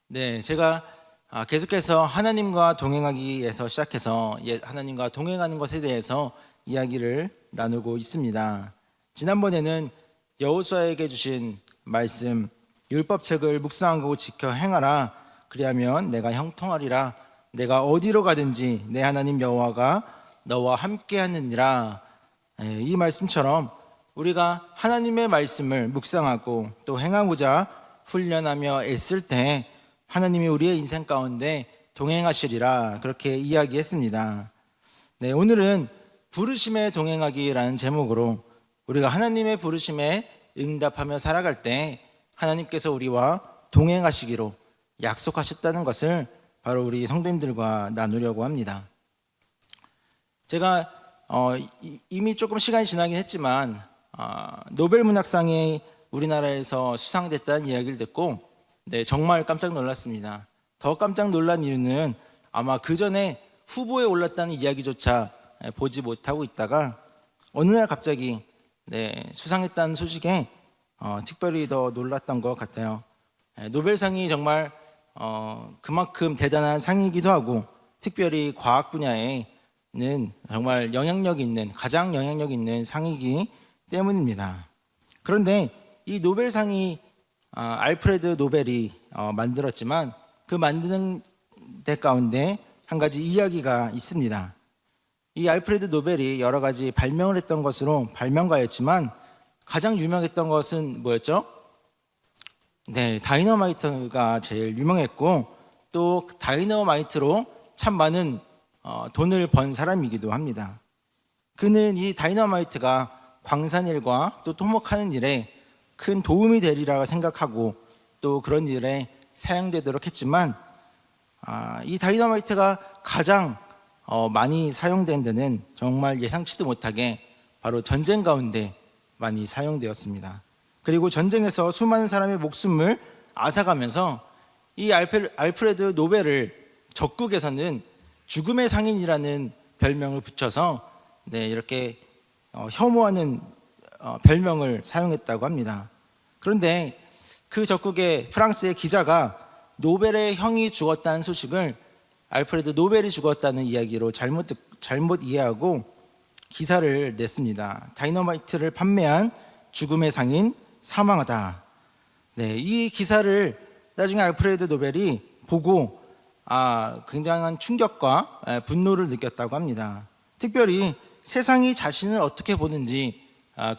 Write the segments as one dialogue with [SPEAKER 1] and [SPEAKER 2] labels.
[SPEAKER 1] 네, 제가 계속해서 하나님과 동행하기에서 시작해서 하나님과 동행하는 것에 대해서 이야기를 나누고 있습니다. 지난번에는 여호수아에게 주신 말씀, 율법책을 묵상하고 지켜 행하라. 그리하면 내가 형통하리라. 내가 어디로 가든지 내 하나님 여호와가 너와 함께하느니라. 이 말씀처럼 우리가 하나님의 말씀을 묵상하고 또 행하고자 훈련하며 애쓸 때 하나님이 우리의 인생 가운데 동행하시리라, 그렇게 이야기했습니다. 네, 오늘은 부르심에 동행하기라는 제목으로 우리가 하나님의 부르심에 응답하며 살아갈 때 하나님께서 우리와 동행하시기로 약속하셨다는 것을 바로 우리 성도님들과 나누려고 합니다. 제가 이미 조금 시간이 지나긴 했지만 노벨 문학상이 우리나라에서 수상됐다는 이야기를 듣고 정말 깜짝 놀랐습니다. 더 깜짝 놀란 이유는 아마 그 전에 후보에 올랐다는 이야기조차 보지 못하고 있다가 어느 날 갑자기 수상했다는 소식에 특별히 더 놀랐던 것 같아요. 노벨상이 정말 그만큼 대단한 상이기도 하고 특별히 과학 분야에는 정말 가장 영향력 있는 상이기 때문입니다. 그런데 이 노벨상이 알프레드 노벨이 만들었지만 그 만드는 데 가운데 한 가지 이야기가 있습니다. 이 알프레드 노벨이 여러 가지 발명을 했던 것으로 발명가였지만 가장 유명했던 것은 뭐였죠? 다이너마이트가 제일 유명했고 또 다이너마이트로 참 많은 돈을 번 사람이기도 합니다. 그는 이 다이너마이트가 광산일과 또 토목하는 일에 큰 도움이 되리라 생각하고 또 그런 일에 사용되도록 했지만 이 다이너마이트가 가장 많이 사용된 데는 정말 예상치도 못하게 바로 전쟁 가운데 많이 사용되었습니다. 그리고 전쟁에서 수많은 사람의 목숨을 앗아가면서 이 알프레드 노벨을 적국에서는 죽음의 상인이라는 별명을 붙여서 이렇게 혐오하는 별명을 사용했다고 합니다. 그런데 그 적국의 프랑스의 기자가 노벨의 형이 죽었다는 소식을 알프레드 노벨이 죽었다는 이야기로 잘못 이해하고 기사를 냈습니다. 다이너마이트를 판매한 죽음의 상인 사망하다. 이 기사를 나중에 알프레드 노벨이 보고 굉장한 충격과 분노를 느꼈다고 합니다. 특별히 세상이 자신을 어떻게 보는지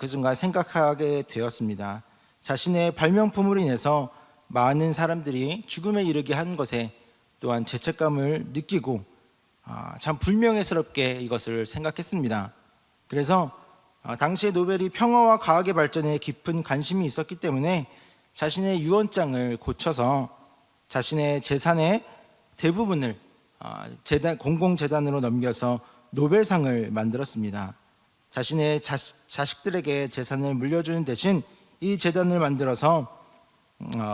[SPEAKER 1] 그 순간 생각하게 되었습니다. 자신의 발명품으로 인해서 많은 사람들이 죽음에 이르게 한 것에 또한 죄책감을 느끼고 참 불명예스럽게 이것을 생각했습니다. 그래서 당시에 노벨이 평화와 과학의 발전에 깊은 관심이 있었기 때문에 자신의 유언장을 고쳐서 자신의 재산의 대부분을 공공재단으로 넘겨서 노벨상을 만들었습니다. 자신의 자식들에게 재산을 물려주는 대신 이 재단을 만들어서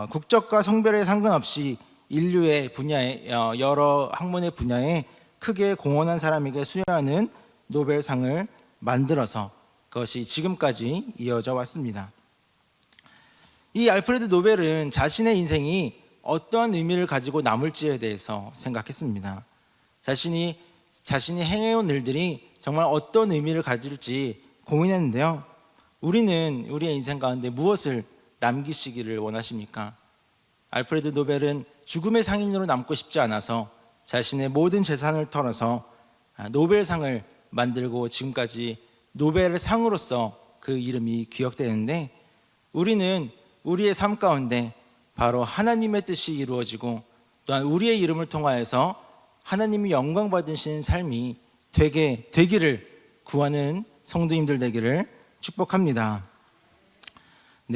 [SPEAKER 1] 국적과 성별에 상관없이 인류의 분야에 여러 학문의 분야에 크게 공헌한 사람에게 수여하는 노벨상을 만들어서 그것이 지금까지 이어져 왔습니다. 이 알프레드 노벨은 자신의 인생이 어떤 의미를 가지고 남을지에 대해서 생각했습니다. 자신이 행해온 일들이 정말 어떤 의미를 가질지 고민했는데요. 우리는 우리의 인생 가운데 무엇을 남기시기를 원하십니까? 알프레드 노벨은 죽음의 상인으로 남고 싶지 않아서 자신의 모든 재산을 털어서 노벨상을 만들고 지금까지 노벨의 상으로서 그 이름이 기억되는데, 우리는 우리의 삶 가운데 바로 하나님의 뜻이 이루어지고 또한 우리의 이름을 통하여서 하나님이 영광 받으시는 삶이 되기를 구하는 성도님들 되기를 축복합니다.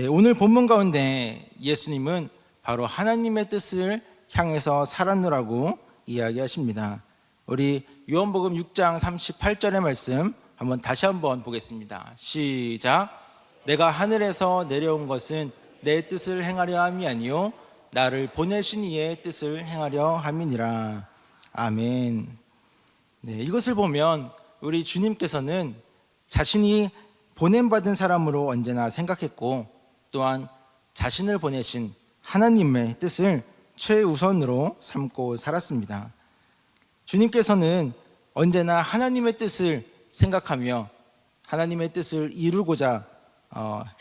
[SPEAKER 1] 오늘 본문 가운데 예수님은 바로 하나님의 뜻을 향해서 살았노라고 이야기하십니다. 우리 요한복음 6장 38절의 말씀 다시 한번 보겠습니다. 시작. 내가 하늘에서 내려온 것은 내 뜻을 행하려 함이 아니요 나를 보내신 이의 뜻을 행하려 함이니라. 아멘. 이것을 보면 우리 주님께서는 자신이 보냄받은 사람으로 언제나 생각했고 또한 자신을 보내신 하나님의 뜻을 최우선으로 삼고 살았습니다. 주님께서는 언제나 하나님의 뜻을 생각하며 하나님의 뜻을 이루고자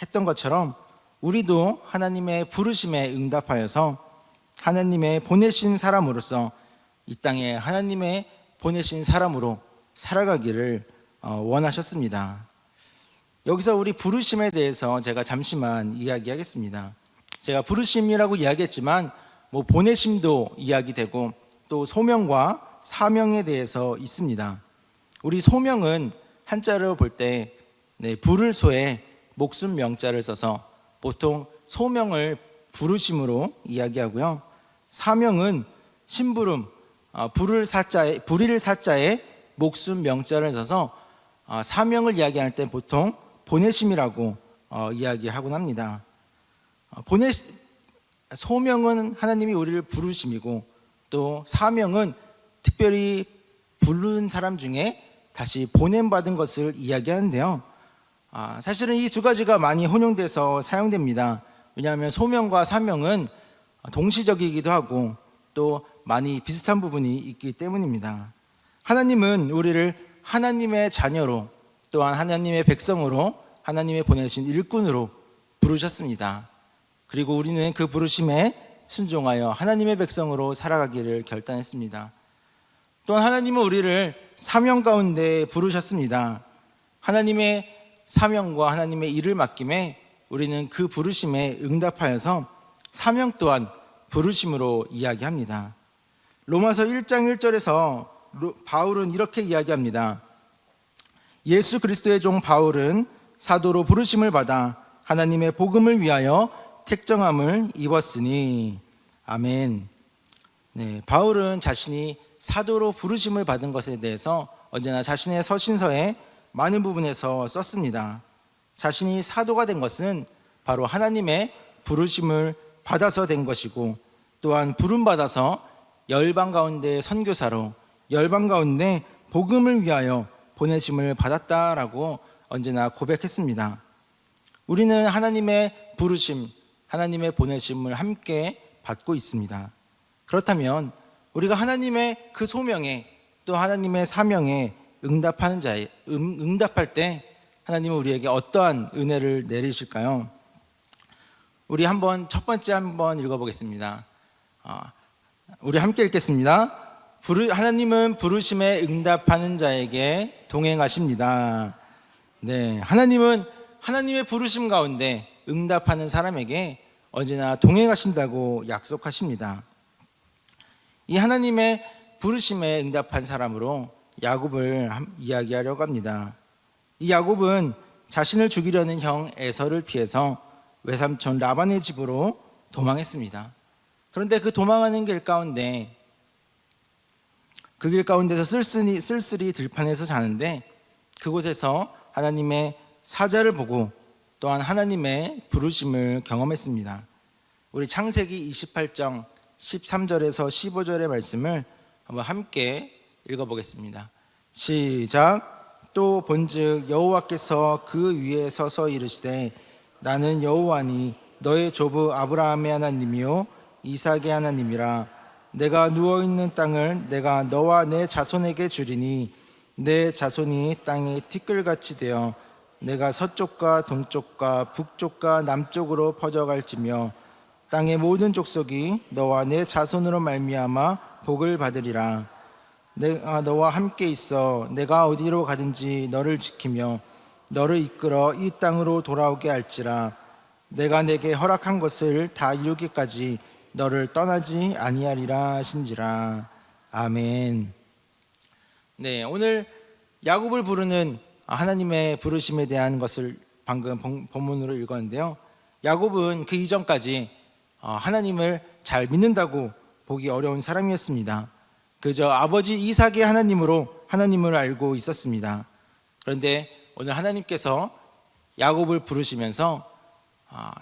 [SPEAKER 1] 했던 것처럼 우리도 하나님의 부르심에 응답하여서 하나님의 보내신 사람으로서 이 땅에 하나님의 보내신 사람으로 살아가기를 원하셨습니다. 여기서 우리 부르심에 대해서 제가 잠시만 이야기하겠습니다. 제가 부르심이라고 이야기했지만 보내심도 이야기되고 또 소명과 사명에 대해서 있습니다. 우리 소명은 한자로 볼 때 부를 소에 목숨 명자를 써서 보통 소명을 부르심으로 이야기하고요. 사명은 심부름, 불일 사자에 목숨 명자를 써서 사명을 이야기할 때 보통 보내심이라고 이야기하곤 합니다. 소명은 하나님이 우리를 부르심이고 또 사명은 특별히 부른 사람 중에 다시 보냄받은 것을 이야기하는데요. 사실은 이 두 가지가 많이 혼용돼서 사용됩니다. 왜냐하면 소명과 사명은 동시적이기도 하고 또 많이 비슷한 부분이 있기 때문입니다. 하나님은 우리를 하나님의 자녀로 또한 하나님의 백성으로 하나님의 보내신 일꾼으로 부르셨습니다. 그리고 우리는 그 부르심에 순종하여 하나님의 백성으로 살아가기를 결단했습니다. 또한 하나님은 우리를 사명 가운데 부르셨습니다. 하나님의 사명과 하나님의 일을 맡김에 우리는 그 부르심에 응답하여서 사명 또한 부르심으로 이야기합니다. 로마서 1장 1절에서 바울은 이렇게 이야기합니다. 예수 그리스도의 종 바울은 사도로 부르심을 받아 하나님의 복음을 위하여 택정함을 입었으니. 아멘. 바울은 자신이 사도로 부르심을 받은 것에 대해서 언제나 자신의 서신서에 많은 부분에서 썼습니다. 자신이 사도가 된 것은 바로 하나님의 부르심을 받아서 된 것이고 또한 부름받아서 열방 가운데 선교사로 열방 가운데 복음을 위하여 보내심을 받았다라고 언제나 고백했습니다. 우리는 하나님의 부르심, 하나님의 보내심을 함께 받고 있습니다. 그렇다면 우리가 하나님의 그 소명에 또 하나님의 사명에 응답할 때 하나님은 우리에게 어떠한 은혜를 내리실까요? 우리 첫 번째 한번 읽어보겠습니다. 우리 함께 읽겠습니다. 하나님은 부르심에 응답하는 자에게 동행하십니다. 하나님은 하나님의 부르심 가운데 응답하는 사람에게 언제나 동행하신다고 약속하십니다. 이 하나님의 부르심에 응답한 사람으로 야곱을 이야기하려고 합니다. 이 야곱은 자신을 죽이려는 형 에서를 피해서 외삼촌 라반의 집으로 도망했습니다. 그런데 그 도망하는 길 가운데 그 길 가운데서 쓸쓸히 들판에서 자는데 그곳에서 하나님의 사자를 보고 또한 하나님의 부르심을 경험했습니다. 우리 창세기 28장 13절에서 15절의 말씀을 한번 함께 읽어보겠습니다. 시작. 또 본즉 여호와께서 그 위에 서서 이르시되 나는 여호와니 너의 조부 아브라함의 하나님이요 이삭의 하나님이라. 내가 누워있는 땅을 내가 너와 내 자손에게 주리니 내 자손이 땅이 티끌같이 되어 내가 서쪽과 동쪽과 북쪽과 남쪽으로 퍼져갈지며 땅의 모든 족속이 너와 내 자손으로 말미암아 복을 받으리라. 내가 너와 함께 있어 내가 어디로 가든지 너를 지키며 너를 이끌어 이 땅으로 돌아오게 할지라. 내가 내게 허락한 것을 다 이루기까지 너를 떠나지 아니하리라 하신지라. 아멘. 오늘 야곱을 부르는 하나님의 부르심에 대한 것을 방금 본문으로 읽었는데요. 야곱은 그 이전까지 하나님을 잘 믿는다고 보기 어려운 사람이었습니다. 그저 아버지 이삭의 하나님을 알고 있었습니다. 그런데 오늘 하나님께서 야곱을 부르시면서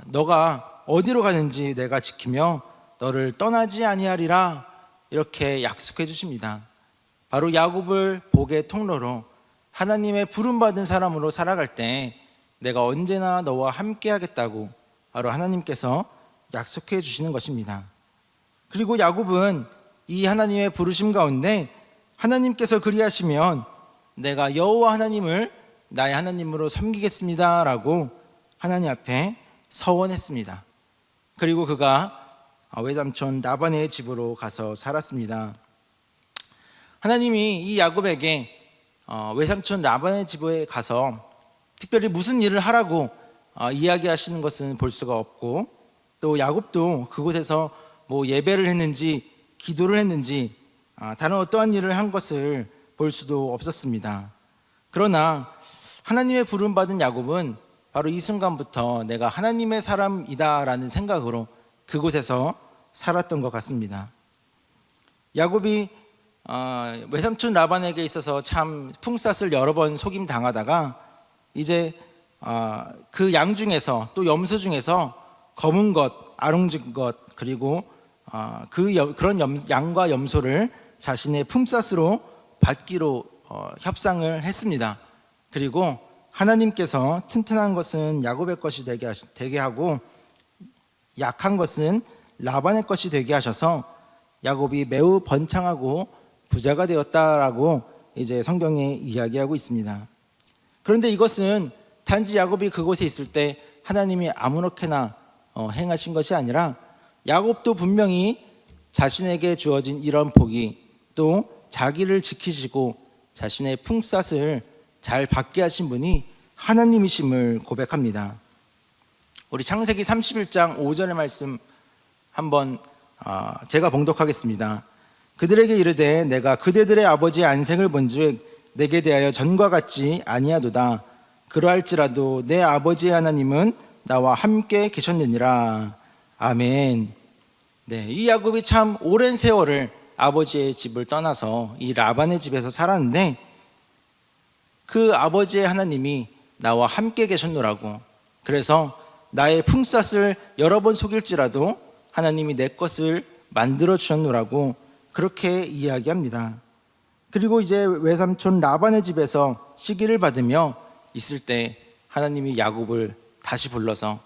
[SPEAKER 1] 너가 어디로 가는지 내가 지키며 너를 떠나지 아니하리라 이렇게 약속해 주십니다. 바로 야곱을 복의 통로로 하나님의 부름받은 사람으로 살아갈 때 내가 언제나 너와 함께 하겠다고 바로 하나님께서 약속해 주시는 것입니다. 그리고 야곱은 이 하나님의 부르심 가운데 하나님께서 그리하시면 내가 여호와 하나님을 나의 하나님으로 섬기겠습니다라고 하나님 앞에 서원했습니다. 그리고 그가 외삼촌 라반의 집으로 가서 살았습니다. 하나님이 이 야곱에게 외삼촌 라반의 집에 가서 특별히 무슨 일을 하라고 이야기하시는 것은 볼 수가 없고, 또 야곱도 그곳에서 뭐 예배를 했는지 기도를 했는지 다른 어떠한 일을 한 것을 볼 수도 없었습니다. 그러나 하나님의 부름받은 야곱은 바로 이 순간부터 내가 하나님의 사람이다라는 생각으로 그곳에서 살았던 것 같습니다. 야곱이 외삼촌 라반에게 있어서 참 품삯을 여러 번 속임 당하다가 이제 그 양 중에서 또 염소 중에서 검은 것, 아롱진 것, 그리고 그런 양과 염소를 자신의 품삯으로 받기로 협상을 했습니다. 그리고 하나님께서 튼튼한 것은 야곱의 것이 되게 하고 약한 것은 라반의 것이 되게 하셔서 야곱이 매우 번창하고 부자가 되었다라고 이제 성경에 이야기하고 있습니다. 그런데 이것은 단지 야곱이 그곳에 있을 때 하나님이 아무렇게나 행하신 것이 아니라 야곱도 분명히 자신에게 주어진 이런 복이 또 자기를 지키시고 자신의 품삯을 잘 받게 하신 분이 하나님이심을 고백합니다. 우리 창세기 31장 5절의 말씀 한번 제가 봉독하겠습니다. 그들에게 이르되 내가 그대들의 아버지의 안색을 본즉 내게 대하여 전과 같지 아니하도다. 그러할지라도 내 아버지의 하나님은 나와 함께 계셨느니라. 아멘. 네, 이 야곱이 참 오랜 세월을 아버지의 집을 떠나서 이 라반의 집에서 살았는데 그 아버지의 하나님이 나와 함께 계셨노라고, 그래서 나의 품삯을 여러 번 속일지라도 하나님이 내 것을 만들어 주셨노라고 그렇게 이야기합니다. 그리고 이제 외삼촌 라반의 집에서 시기를 받으며 있을 때 하나님이 야곱을 다시 불러서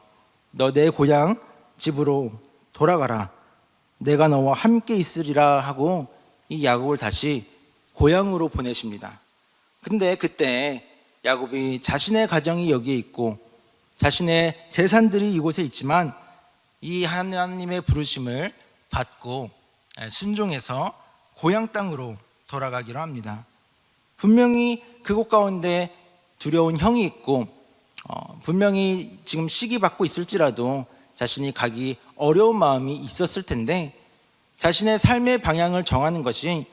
[SPEAKER 1] 너 내 고향 집으로 돌아가라, 내가 너와 함께 있으리라 하고 이 야곱을 다시 고향으로 보내십니다. 근데 그때 야곱이 자신의 가정이 여기에 있고 자신의 재산들이 이곳에 있지만 이 하나님의 부르심을 받고 순종해서 고향 땅으로 돌아가기로 합니다. 분명히 그곳 가운데 두려운 형이 있고 분명히 지금 시기받고 있을지라도 자신이 가기 어려운 마음이 있었을 텐데 자신의 삶의 방향을 정하는 것이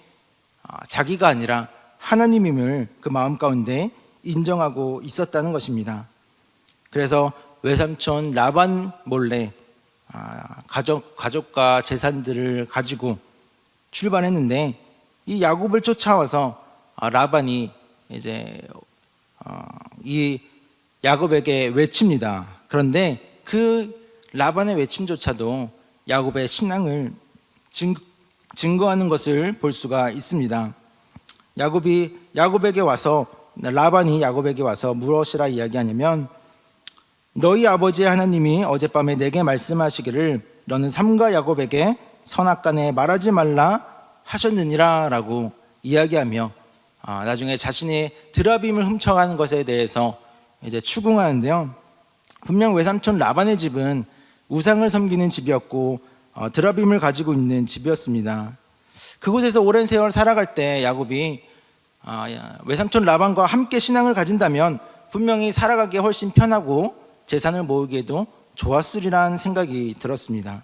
[SPEAKER 1] 자기가 아니라 하나님임을 그 마음 가운데 인정하고 있었다는 것입니다. 그래서 외삼촌 라반 몰래 가족과 재산들을 가지고 출발했는데 이 야곱을 쫓아와서 라반이 이제 이 야곱에게 외칩니다. 그런데 그 라반의 외침조차도 야곱의 신앙을 증거하는 것을 볼 수가 있습니다. 라반이 야곱에게 와서 무엇이라 이야기하냐면 너희 아버지의 하나님이 어젯밤에 내게 말씀하시기를 너는 삼가 야곱에게 선악간에 말하지 말라 하셨느니라 라고 이야기하며 나중에 자신의 드라빔을 훔쳐가는 것에 대해서 이제 추궁하는데요. 분명 외삼촌 라반의 집은 우상을 섬기는 집이었고 드라빔을 가지고 있는 집이었습니다. 그곳에서 오랜 세월 살아갈 때 야곱이 외삼촌 라반과 함께 신앙을 가진다면 분명히 살아가기에 훨씬 편하고 재산을 모으기에도 좋았으리라는 생각이 들었습니다.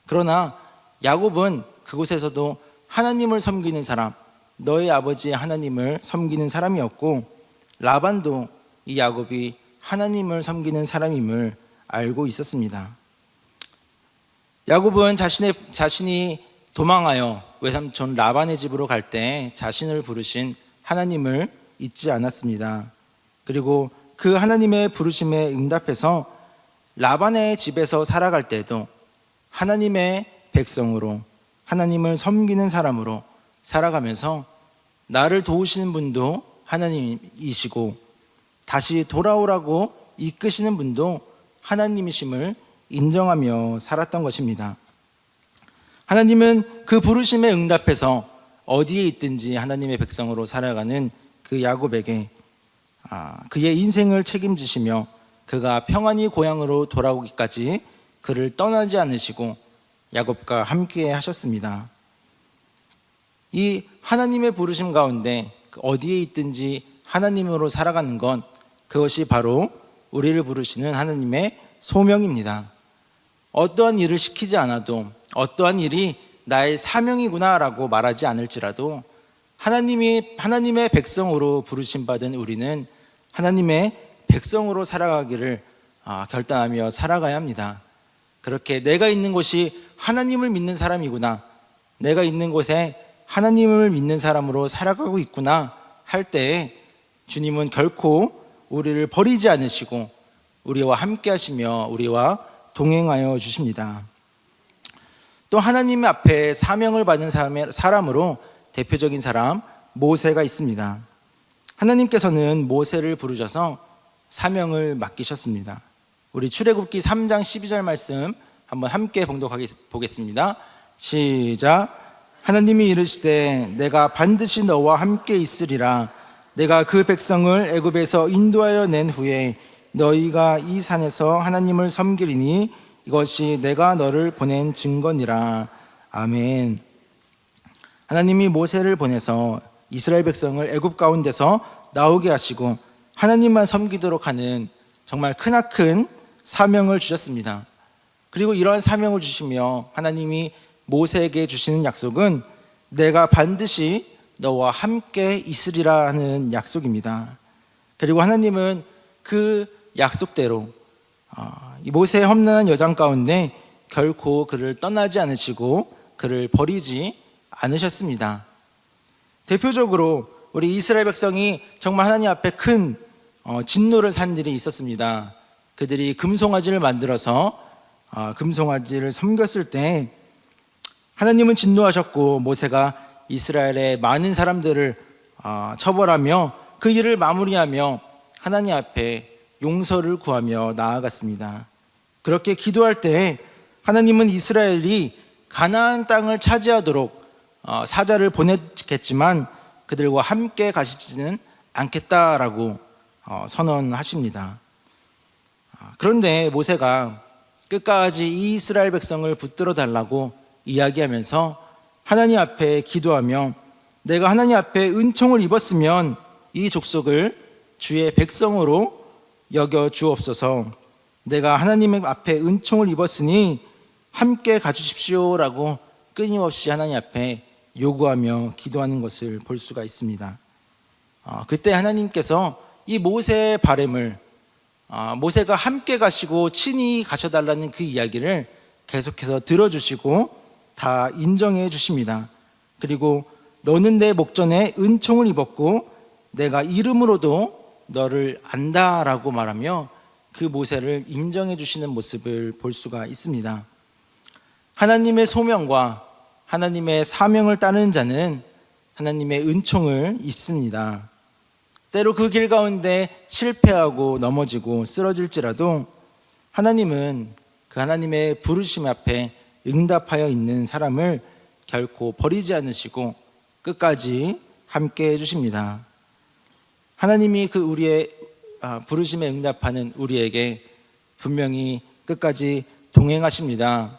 [SPEAKER 1] 그러나 야곱은 그곳에서도 하나님을 섬기는 사람, 너의 아버지의 하나님을 섬기는 사람이었고 라반도 이 야곱이 하나님을 섬기는 사람임을 알고 있었습니다. 야곱은 자신이 도망하여 외삼촌 라반의 집으로 갈 때 자신을 부르신 하나님을 잊지 않았습니다. 그리고 그 하나님의 부르심에 응답해서 라반의 집에서 살아갈 때도 하나님의 백성으로 하나님을 섬기는 사람으로 살아가면서 나를 도우시는 분도 하나님이시고 다시 돌아오라고 이끄시는 분도 하나님이심을 인정하며 살았던 것입니다. 하나님은 그 부르심에 응답해서 어디에 있든지 하나님의 백성으로 살아가는 그 야곱에게 그의 인생을 책임지시며 그가 평안히 고향으로 돌아오기까지 그를 떠나지 않으시고 야곱과 함께 하셨습니다. 이 하나님의 부르심 가운데 어디에 있든지 하나님으로 살아가는 것, 그것이 바로 우리를 부르시는 하나님의 소명입니다. 어떠한 일을 시키지 않아도, 어떠한 일이 나의 사명이구나라고 말하지 않을지라도 하나님의 백성으로 부르심 받은 우리는 하나님의 백성으로 살아가기를 결단하며 살아가야 합니다. 그렇게 내가 있는 곳이 하나님을 믿는 사람이구나, 내가 있는 곳에 하나님을 믿는 사람으로 살아가고 있구나 할 때에 주님은 결코 우리를 버리지 않으시고 우리와 함께 하시며 우리와 동행하여 주십니다. 또 하나님 앞에 사명을 받은 사람으로 대표적인 사람 모세가 있습니다. 하나님께서는 모세를 부르셔서 사명을 맡기셨습니다. 우리 출애굽기 3장 12절 말씀 한번 함께 봉독하게 보겠습니다. 시작. 하나님이 이르시되 내가 반드시 너와 함께 있으리라. 내가 그 백성을 애굽에서 인도하여 낸 후에 너희가 이 산에서 하나님을 섬기리니 이것이 내가 너를 보낸 증거니라. 아멘. 하나님이 모세를 보내서 이스라엘 백성을 애굽 가운데서 나오게 하시고 하나님만 섬기도록 하는 정말 크나큰 사명을 주셨습니다. 그리고 이러한 사명을 주시며 하나님이 모세에게 주시는 약속은 내가 반드시 너와 함께 있으리라 하는 약속입니다. 그리고 하나님은 그 약속대로 이 모세의 험난한 여정 가운데 결코 그를 떠나지 않으시고 그를 버리지 않으셨습니다. 대표적으로 우리 이스라엘 백성이 정말 하나님 앞에 큰 진노를 산 일이 있었습니다. 그들이 금송아지를 만들어서 금송아지를 섬겼을 때 하나님은 진노하셨고 모세가 이스라엘의 많은 사람들을 처벌하며 그 일을 마무리하며 하나님 앞에 용서를 구하며 나아갔습니다. 그렇게 기도할 때 하나님은 이스라엘이 가나안 땅을 차지하도록 사자를 보냈겠지만 그들과 함께 가시지는 않겠다라고 선언하십니다. 그런데 모세가 끝까지 이 이스라엘 백성을 붙들어 달라고 이야기하면서 하나님 앞에 기도하며 내가 하나님 앞에 은총을 입었으면 이 족속을 주의 백성으로 여겨 주옵소서. 내가 하나님 앞에 은총을 입었으니 함께 가주십시오라고 끊임없이 하나님 앞에 요구하며 기도하는 것을 볼 수가 있습니다. 그때 하나님께서 이 모세의 바람을 모세가 함께 가시고 친히 가셔달라는 그 이야기를 계속해서 들어주시고 다 인정해 주십니다. 그리고 너는 내 목전에 은총을 입었고 내가 이름으로도 너를 안다라고 말하며 그 모세를 인정해 주시는 모습을 볼 수가 있습니다. 하나님의 소명과 하나님의 사명을 따르는 자는 하나님의 은총을 입습니다. 때로 그 길 가운데 실패하고 넘어지고 쓰러질지라도 하나님은 그 하나님의 부르심 앞에 응답하여 있는 사람을 결코 버리지 않으시고 끝까지 함께 해주십니다. 하나님이 그 우리의 부르심에 응답하는 우리에게 분명히 끝까지 동행하십니다.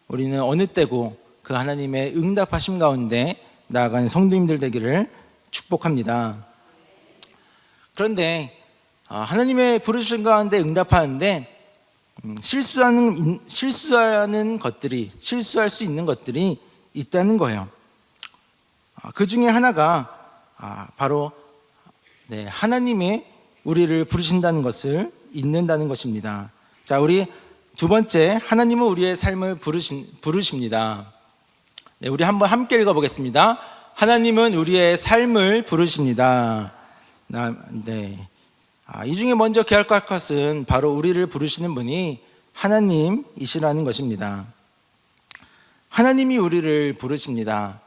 [SPEAKER 1] 우리는 어느 때고 그 하나님의 응답하심 가운데 나아가는 성도님들 되기를 축복합니다. 그런데 하나님의 부르심 가운데 응답하는데 실수할 수 있는 것들이 있다는 거예요. 그 중에 하나가 바로 하나님의 우리를 부르신다는 것을 잊는다는 것입니다. 자, 우리 두 번째, 하나님은 우리의 삶을 부르십니다. 우리 한번 함께 읽어보겠습니다. 하나님은 우리의 삶을 부르십니다. 이 중에 먼저 기억할 것은 바로 우리를 부르시는 분이 하나님이시라는 것입니다. 하나님이 우리를 부르십니다.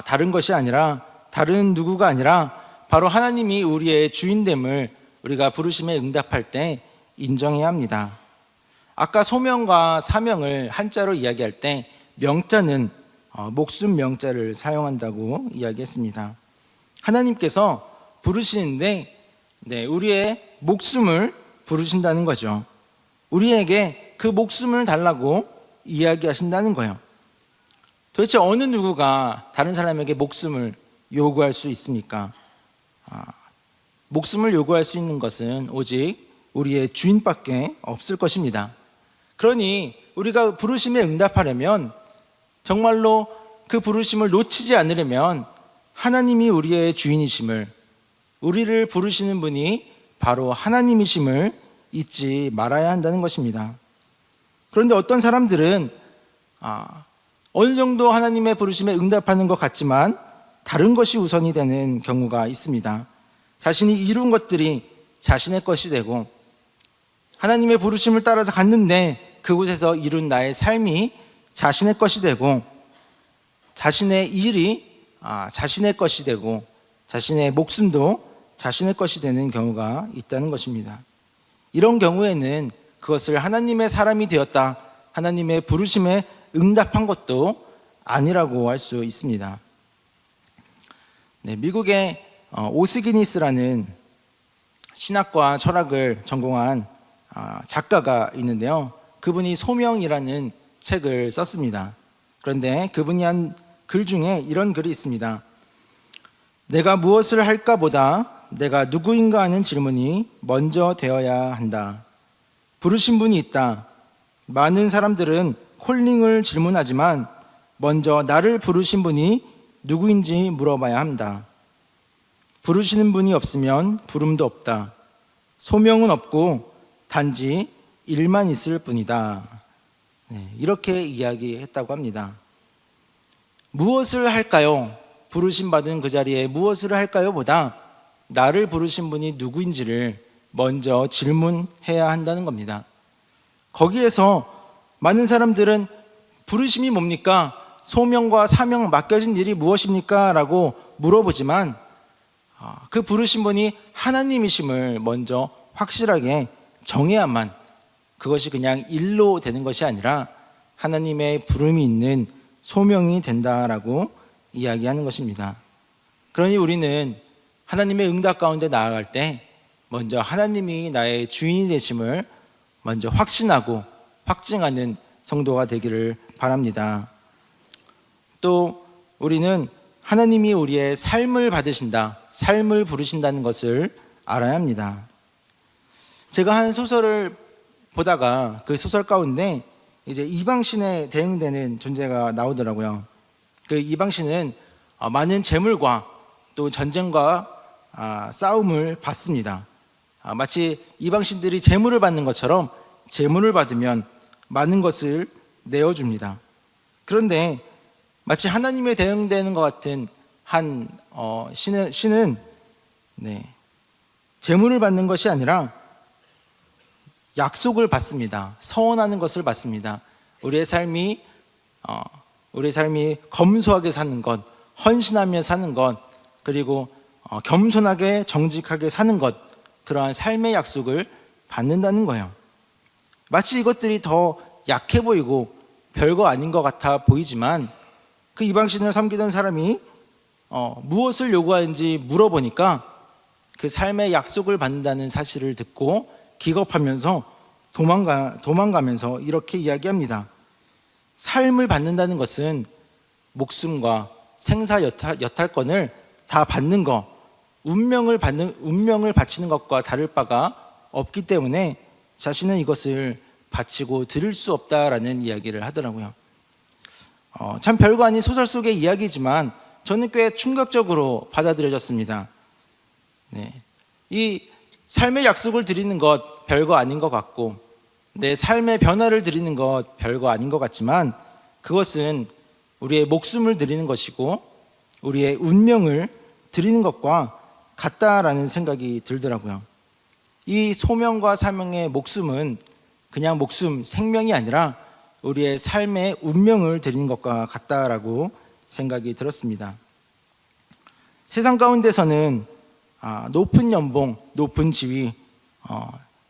[SPEAKER 1] 다른 것이 아니라, 다른 누구가 아니라 바로 하나님이 우리의 주인됨을 우리가 부르심에 응답할 때 인정해야 합니다. 아까 소명과 사명을 한자로 이야기할 때 명자는 목숨 명자를 사용한다고 이야기했습니다. 하나님께서 부르시는데 우리의 목숨을 부르신다는 거죠. 우리에게 그 목숨을 달라고 이야기하신다는 거예요. 도대체 어느 누구가 다른 사람에게 목숨을 요구할 수 있습니까? 목숨을 요구할 수 있는 것은 오직 우리의 주인밖에 없을 것입니다. 그러니 우리가 부르심에 응답하려면, 정말로 그 부르심을 놓치지 않으려면 하나님이 우리의 주인이심을, 우리를 부르시는 분이 바로 하나님이심을 잊지 말아야 한다는 것입니다. 그런데 어떤 사람들은 어느 정도 하나님의 부르심에 응답하는 것 같지만 다른 것이 우선이 되는 경우가 있습니다. 자신이 이룬 것들이 자신의 것이 되고, 하나님의 부르심을 따라서 갔는데 그곳에서 이룬 나의 삶이 자신의 것이 되고, 자신의 일이 자신의 것이 되고, 자신의 목숨도 자신의 것이 되는 경우가 있다는 것입니다. 이런 경우에는 그것을 하나님의 사람이 되었다, 하나님의 부르심에 응답한 것도 아니라고 할 수 있습니다. 미국의 오스기니스라는 신학과 철학을 전공한 작가가 있는데요. 그분이 소명이라는 책을 썼습니다. 그런데 그분이 한 글 중에 이런 글이 있습니다. 내가 무엇을 할까 보다 내가 누구인가 하는 질문이 먼저 되어야 한다. 부르신 분이 있다. 많은 사람들은 콜링을 질문하지만 먼저 나를 부르신 분이 누구인지 물어봐야 한다. 부르시는 분이 없으면 부름도 없다. 소명은 없고 단지 일만 있을 뿐이다. 이렇게 이야기했다고 합니다. 무엇을 할까요? 부르심 받은 그 자리에 무엇을 할까요? 보다 나를 부르신 분이 누구인지를 먼저 질문해야 한다는 겁니다. 거기에서 많은 사람들은 부르심이 뭡니까? 소명과 사명, 맡겨진 일이 무엇입니까? 라고 물어보지만 그 부르신 분이 하나님이심을 먼저 확실하게 정해야만 그것이 그냥 일로 되는 것이 아니라 하나님의 부름이 있는 소명이 된다라고 이야기하는 것입니다. 그러니 우리는 하나님의 응답 가운데 나아갈 때 먼저 하나님이 나의 주인이 되심을 먼저 확신하고 확증하는 성도가 되기를 바랍니다. 또 우리는 하나님이 우리의 삶을 받으신다, 삶을 부르신다는 것을 알아야 합니다. 제가 한 소설을 보다가 그 소설 가운데 이제 이방신에 대응되는 존재가 나오더라고요. 그 이방신은 많은 재물과 또 전쟁과 싸움을 받습니다. 마치 이방신들이 재물을 받는 것처럼 재물을 받으면 많은 것을 내어줍니다. 그런데 마치 하나님에 대응되는 것 같은 한 신은 재물을 받는 것이 아니라 약속을 받습니다. 서원하는 것을 받습니다. 우리의 삶이 검소하게 사는 것, 헌신하며 사는 것, 그리고 겸손하게 정직하게 사는 것, 그러한 삶의 약속을 받는다는 거예요. 마치 이것들이 더 약해 보이고 별거 아닌 것 같아 보이지만 그 이방신을 섬기던 사람이 무엇을 요구하는지 물어보니까 그 삶의 약속을 받는다는 사실을 듣고 기겁하면서 도망가면서 이렇게 이야기합니다. 삶을 받는다는 것은 목숨과 생사 여탈권을 다 받는 것, 운명을 바치는 것과 다를 바가 없기 때문에 자신은 이것을 바치고 드릴 수 없다라는 이야기를 하더라고요. 참 별거 아닌 소설 속의 이야기지만 저는 꽤 충격적으로 받아들여졌습니다. 이 삶의 약속을 드리는 것 별거 아닌 것 같고, 내 삶의 변화를 드리는 것 별거 아닌 것 같지만 그것은 우리의 목숨을 드리는 것이고 우리의 운명을 드리는 것과 같다라는 생각이 들더라고요. 이 소명과 사명의 목숨은 그냥 목숨, 생명이 아니라 우리의 삶의 운명을 드리는 것과 같다라고 생각이 들었습니다. 세상 가운데서는 높은 연봉, 높은 지위,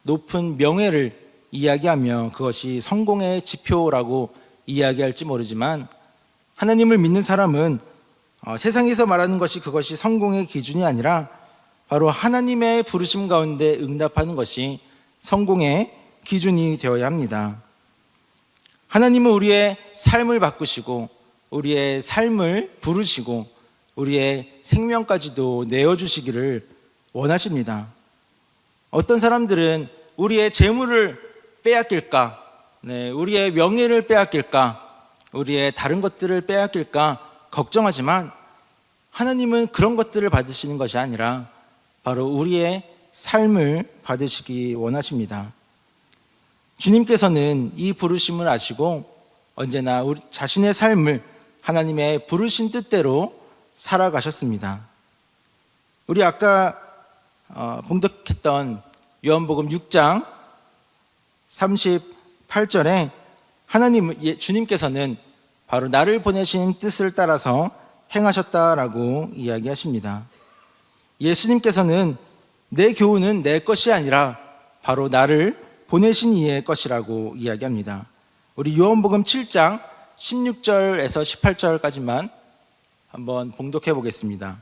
[SPEAKER 1] 높은 명예를 이야기하며 그것이 성공의 지표라고 이야기할지 모르지만 하나님을 믿는 사람은 세상에서 말하는 것이 그것이 성공의 기준이 아니라 바로 하나님의 부르심 가운데 응답하는 것이 성공의 기준이 되어야 합니다. 하나님은 우리의 삶을 바꾸시고 우리의 삶을 부르시고 우리의 생명까지도 내어주시기를 원하십니다. 어떤 사람들은 우리의 재물을 빼앗길까, 우리의 명예를 빼앗길까, 우리의 다른 것들을 빼앗길까 걱정하지만 하나님은 그런 것들을 받으시는 것이 아니라 바로 우리의 삶을 받으시기 원하십니다. 주님께서는 이 부르심을 아시고 언제나 우리 자신의 삶을 하나님의 부르신 뜻대로 살아가셨습니다. 우리 아까 봉독했던 요한복음 6장 38절에 주님께서는 바로 나를 보내신 뜻을 따라서 행하셨다라고 이야기하십니다. 예수님께서는 내 교훈은 내 것이 아니라 바로 나를 보내신 이의 것이라고 이야기합니다. 우리 요한복음 7장 16절에서 18절까지만 한번 봉독해 보겠습니다.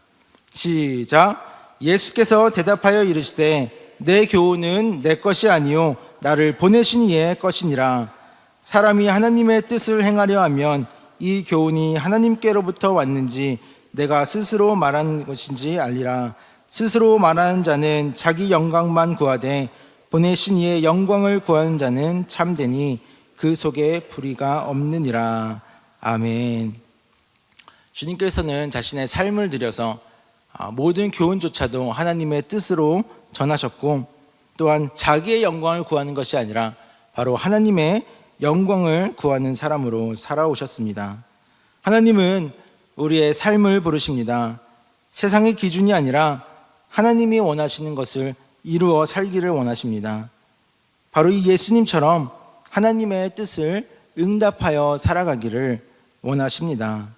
[SPEAKER 1] 시작. 예수께서 대답하여 이르시되 내 교훈은 내 것이 아니요 나를 보내신 이의 것이니라. 사람이 하나님의 뜻을 행하려 하면 이 교훈이 하나님께로부터 왔는지 내가 스스로 말한 것인지 알리라. 스스로 말하는 자는 자기 영광만 구하되 보내신 이의 영광을 구하는 자는 참되니 그 속에 불의가 없느니라. 아멘. 주님께서는 자신의 삶을 들여서 모든 교훈조차도 하나님의 뜻으로 전하셨고 또한 자기의 영광을 구하는 것이 아니라 바로 하나님의 영광을 구하는 사람으로 살아오셨습니다. 하나님은 우리의 삶을 부르십니다. 세상의 기준이 아니라 하나님이 원하시는 것을 이루어 살기를 원하십니다. 바로 이 예수님처럼 하나님의 뜻을 응답하여 살아가기를 원하십니다.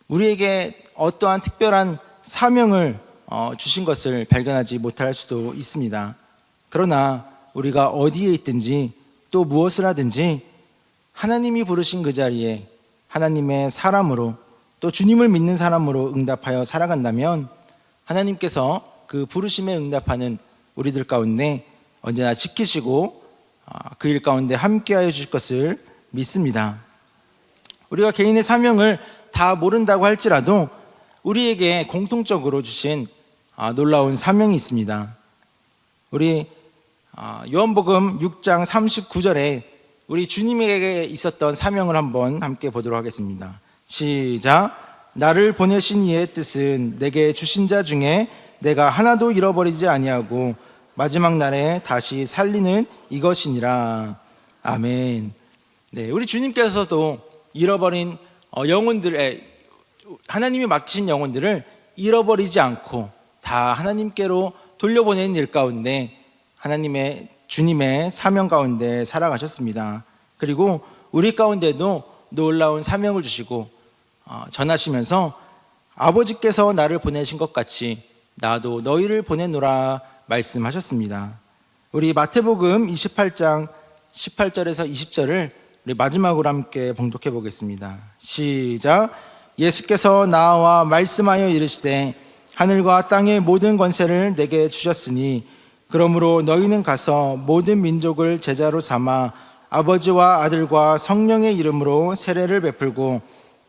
[SPEAKER 1] 우리에게 어떠한 특별한 사명을 주신 것을 발견하지 못할 수도 있습니다. 그러나 우리가 어디에 있든지 또 무엇을 하든지 하나님이 부르신 그 자리에 하나님의 사람으로 또 주님을 믿는 사람으로 응답하여 살아간다면 하나님께서 그 부르심에 응답하는 우리들 가운데 언제나 지키시고 그 일 가운데 함께하여 주실 것을 믿습니다. 우리가 개인의 사명을 다 모른다고 할지라도 우리에게 공통적으로 주신 놀라운 사명이 있습니다. 우리 요한복음 6장 39절에 우리 주님에게 있었던 사명을 한번 함께 보도록 하겠습니다. 시작. 나를 보내신 이의 뜻은 내게 주신 자 중에 내가 하나도 잃어버리지 아니하고 마지막 날에 다시 살리는 이것이니라. 아멘. 네, 우리 주님께서도 잃어버린 영혼들의 하나님이 맡기신 영혼들을 잃어버리지 않고 다 하나님께로 돌려보내는 일 가운데 주님의 사명 가운데 살아가셨습니다. 그리고 우리 가운데도 놀라운 사명을 주시고 전하시면서 아버지께서 나를 보내신 것 같이 나도 너희를 보내노라 말씀하셨습니다. 우리 마태복음 28장 18절에서 20절을 우리 마지막으로 함께 봉독해 보겠습니다. 시작. 예수께서 나와 말씀하여 이르시되 하늘과 땅의 모든 권세를 내게 주셨으니 그러므로 너희는 가서 모든 민족을 제자로 삼아 아버지와 아들과 성령의 이름으로 세례를 베풀고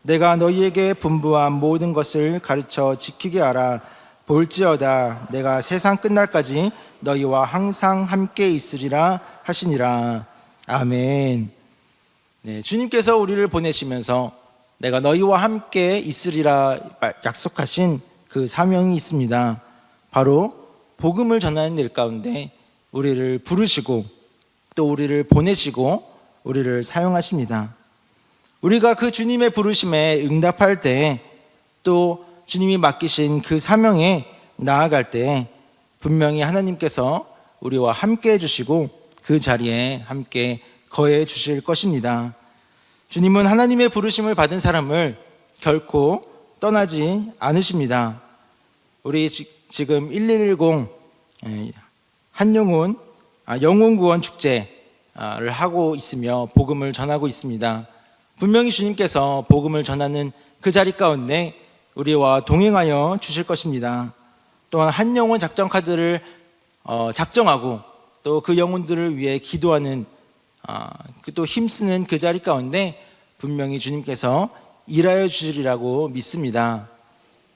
[SPEAKER 1] 내가 너희에게 분부한 모든 것을 가르쳐 지키게 하라. 볼지어다 내가 세상 끝날까지 너희와 항상 함께 있으리라 하시니라. 아멘. 네, 주님께서 우리를 보내시면서 내가 너희와 함께 있으리라 약속하신 그 사명이 있습니다. 바로 복음을 전하는 일 가운데 우리를 부르시고 또 우리를 보내시고 우리를 사용하십니다. 우리가 그 주님의 부르심에 응답할 때 또 주님이 맡기신 그 사명에 나아갈 때 분명히 하나님께서 우리와 함께 해주시고 그 자리에 함께 거해 주실 것입니다. 주님은 하나님의 부르심을 받은 사람을 결코 떠나지 않으십니다. 우리 지금 1110 한영혼 영혼구원 축제 하고 있으며 복음을 전하고 있습니다. 분명히 주님께서 복음을 전하는 그 자리 가운데 우리와 동행하여 주실 것입니다. 또한 한 영혼 작전 카드를 작정하고 또 그 영혼들을 위해 기도하는 또 힘쓰는 그 자리 가운데 분명히 주님께서 일하여 주시리라고 믿습니다.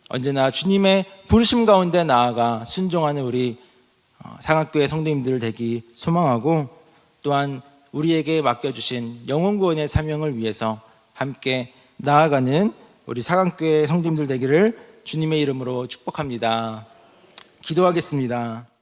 [SPEAKER 1] 언제나 주님의 부르심 가운데 나아가 순종하는 우리 상악교회 성도님들 되기 소망하고, 또한 우리에게 맡겨주신 영혼구원의 사명을 위해서 함께 나아가는 우리 상악교회 성도님들 되기를 주님의 이름으로 축복합니다. 기도하겠습니다.